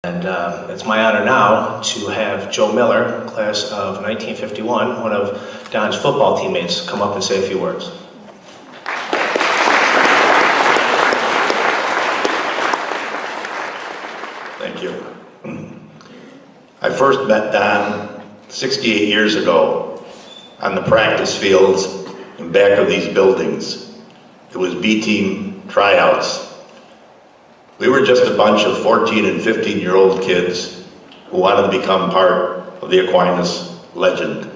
And it's my honor now to have Joe Miller, class of 1951, one of Don's football teammates, come up and say a few words. Thank you. I first met Don 68 years ago on the practice fields in back of these buildings. It was B-team tryouts. We were just a bunch of 14 and 15-year-old kids who wanted to become part of the Aquinas legend.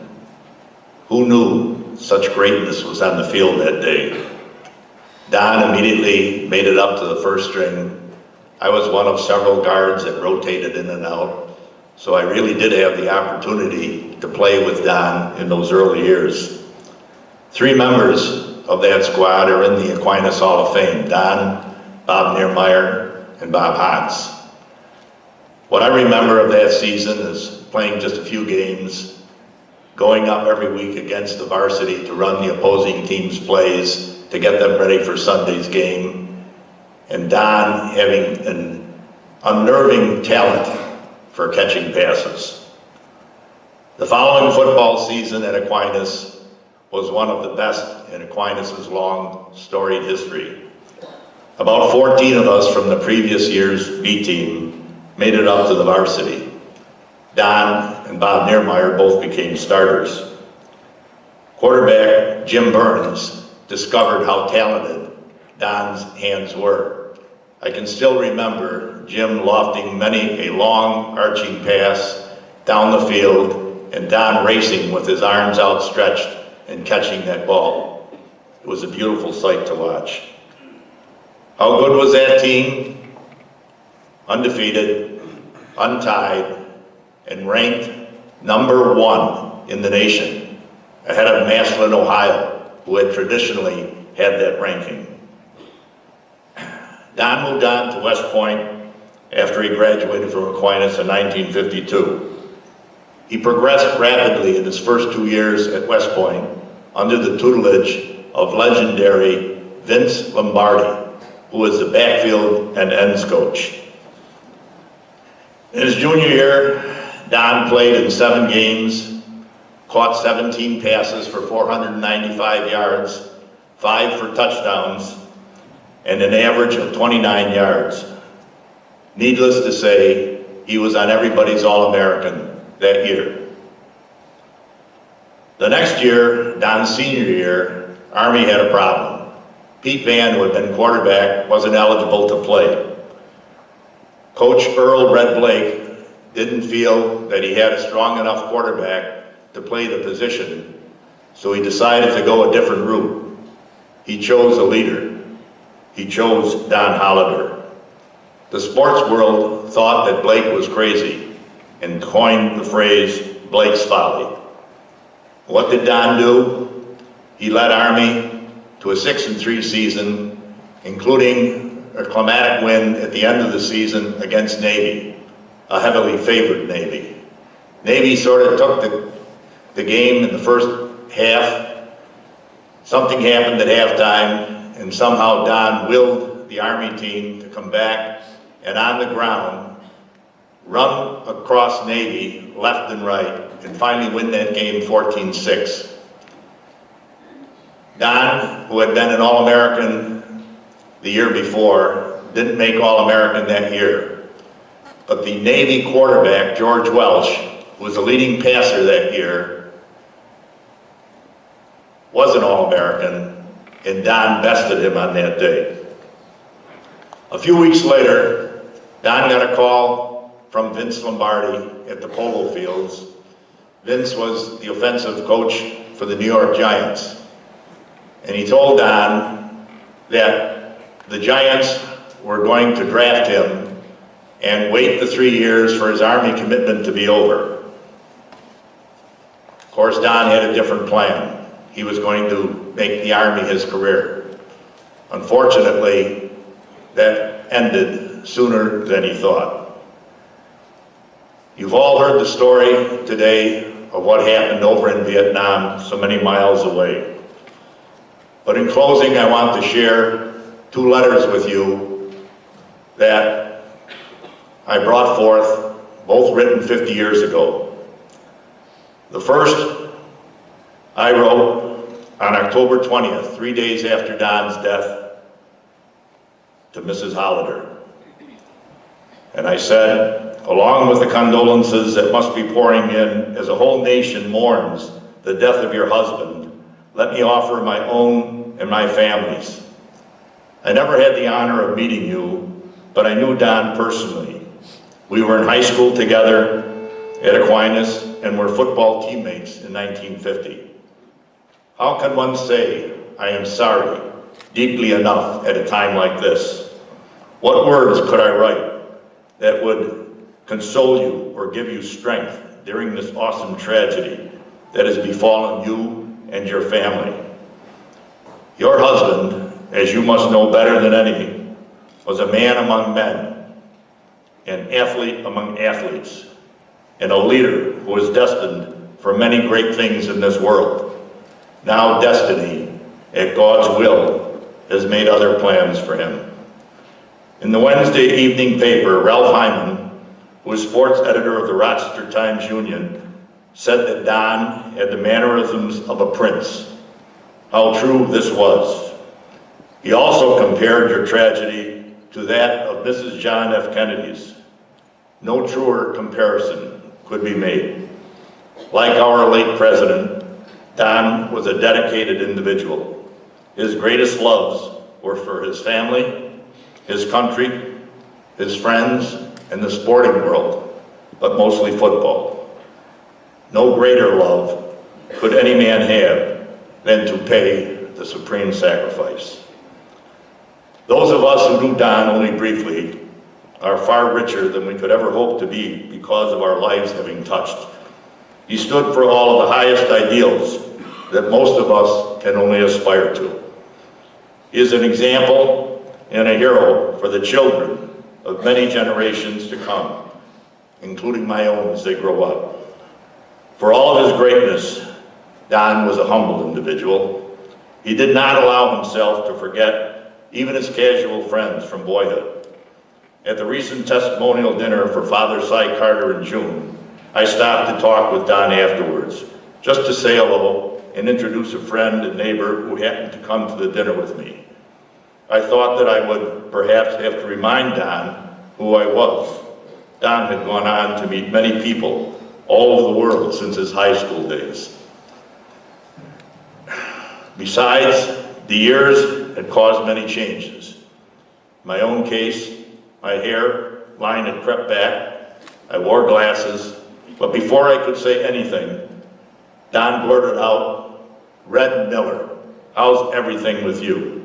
Who knew such greatness was on the field that day? Don immediately made it up to the first string. I was one of several guards that rotated in and out, so I really did have the opportunity to play with Don in those early years. 3 members of that squad are in the Aquinas Hall of Fame: Don, Bob Niermeyer, and Bob Hans. What I remember of that season is playing just a few games, going up every week against the varsity to run the opposing team's plays to get them ready for Sunday's game, and Don having an unnerving talent for catching passes. The following football season at Aquinas was one of the best in Aquinas' long, storied history. About 14 of us from the previous year's B team made it up to the varsity. Don and Bob Niermeyer both became starters. Quarterback Jim Burns discovered how talented Don's hands were. I can still remember Jim lofting many a long, arching pass down the field and Don racing with his arms outstretched and catching that ball. It was a beautiful sight to watch. How good was that team? Undefeated, untied, and ranked #1 in the nation, ahead of Massillon, Ohio, who had traditionally had that ranking. Don moved on to West Point after he graduated from Aquinas in 1952. He progressed rapidly in his first 2 years at West Point under the tutelage of legendary Vince Lombardi, who was the backfield and ends coach. In his junior year, Don played in 7 games, caught 17 passes for 495 yards, 5 for touchdowns, and an average of 29 yards. Needless to say, he was on everybody's All-American that year. The next year, Don's senior year, Army had a problem. Pete Van, who had been quarterback, wasn't eligible to play. Coach Earl Red Blake didn't feel that he had a strong enough quarterback to play the position, so he decided to go a different route. He chose a leader. He chose Don Holleder. The sports world thought that Blake was crazy and coined the phrase Blake's Folly. What did Don do? He led Army to a 6-3 season, including a climatic win at the end of the season against Navy, a heavily favored Navy. Navy sort of took the game in the first half. Something happened at halftime, and somehow Don willed the Army team to come back and on the ground, run across Navy left and right, and finally win that game 14-6. Don, who had been an All-American the year before, didn't make All-American that year. But the Navy quarterback, George Welsh, who was the leading passer that year, was an All-American, and Don bested him on that day. A few weeks later, Don got a call from Vince Lombardi at the polo fields. Vince was the offensive coach for the New York Giants. And he told Don that the Giants were going to draft him and wait the 3 years for his Army commitment to be over. Of course, Don had a different plan. He was going to make the Army his career. Unfortunately, that ended sooner than he thought. You've all heard the story today of what happened over in Vietnam, so many miles away. But in closing, I want to share 2 letters with you that I brought forth, both written 50 years ago. The first I wrote on October 20th, 3 days after Don's death, to Mrs. Holleder. And I said, along with the condolences that must be pouring in as a whole nation mourns the death of your husband, let me offer my own and my family's. I never had the honor of meeting you, but I knew Don personally. We were in high school together at Aquinas and were football teammates in 1950. How can one say, I am sorry, deeply enough at a time like this? What words could I write that would console you or give you strength during this awesome tragedy that has befallen you and your family? Your husband, as you must know better than any, was a man among men, an athlete among athletes, and a leader who was destined for many great things in this world. Now destiny, at God's will, has made other plans for him. In the Wednesday evening paper, Ralph Hyman, who was sports editor of the Rochester Times-Union, said that Don had the mannerisms of a prince. How true this was. He also compared your tragedy to that of Mrs. John F. Kennedy's. No truer comparison could be made. Like our late president, Don was a dedicated individual. His greatest loves were for his family, his country, his friends, and the sporting world, but mostly football. No greater love could any man have than to pay the supreme sacrifice. Those of us who knew Don only briefly are far richer than we could ever hope to be because of our lives having touched. He stood for all of the highest ideals that most of us can only aspire to. He is an example and a hero for the children of many generations to come, including my own as they grow up. For all of his greatness, Don was a humble individual. He did not allow himself to forget even his casual friends from boyhood. At the recent testimonial dinner for Father Cy Carter in June, I stopped to talk with Don afterwards, just to say hello and introduce a friend and neighbor who happened to come to the dinner with me. I thought that I would perhaps have to remind Don who I was. Don had gone on to meet many people all over the world since his high school days. Besides, the years had caused many changes. In my own case, my hair line had crept back, I wore glasses, but before I could say anything, Don blurted out, "Red Miller, how's everything with you?"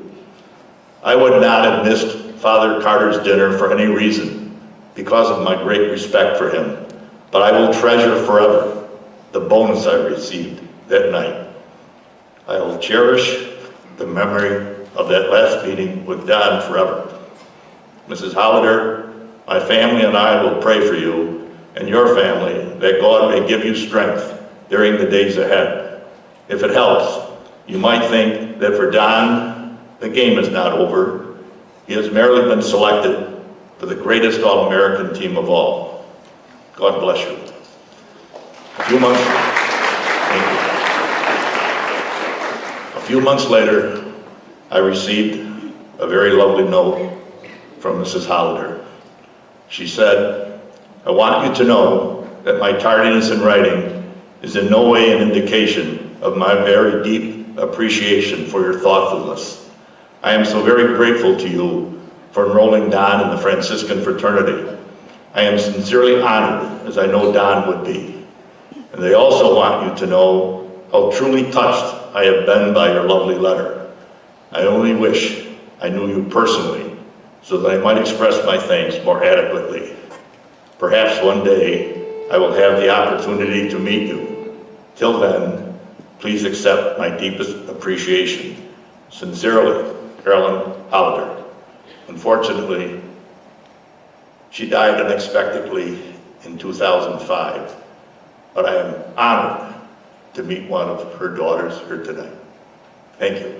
I would not have missed Father Carter's dinner for any reason because of my great respect for him, but I will treasure forever the bonus I received that night. I will cherish the memory of that last meeting with Don forever. Mrs. Holleder, my family and I will pray for you and your family that God may give you strength during the days ahead. If it helps, you might think that for Don, the game is not over. He has merely been selected for the greatest All-American team of all. God bless you. A few months later, I received a very lovely note from Mrs. Holleder. She said, "I want you to know that my tardiness in writing is in no way an indication of my very deep appreciation for your thoughtfulness. I am so very grateful to you for enrolling Don in the Franciscan fraternity. I am sincerely honored, as I know Don would be. And they also want you to know how truly touched I have been by your lovely letter. I only wish I knew you personally so that I might express my thanks more adequately. Perhaps one day I will have the opportunity to meet you. Till then, please accept my deepest appreciation. Sincerely, Carolyn Holleder." Unfortunately, she died unexpectedly in 2005, but I am honored to meet one of her daughters here tonight. Thank you.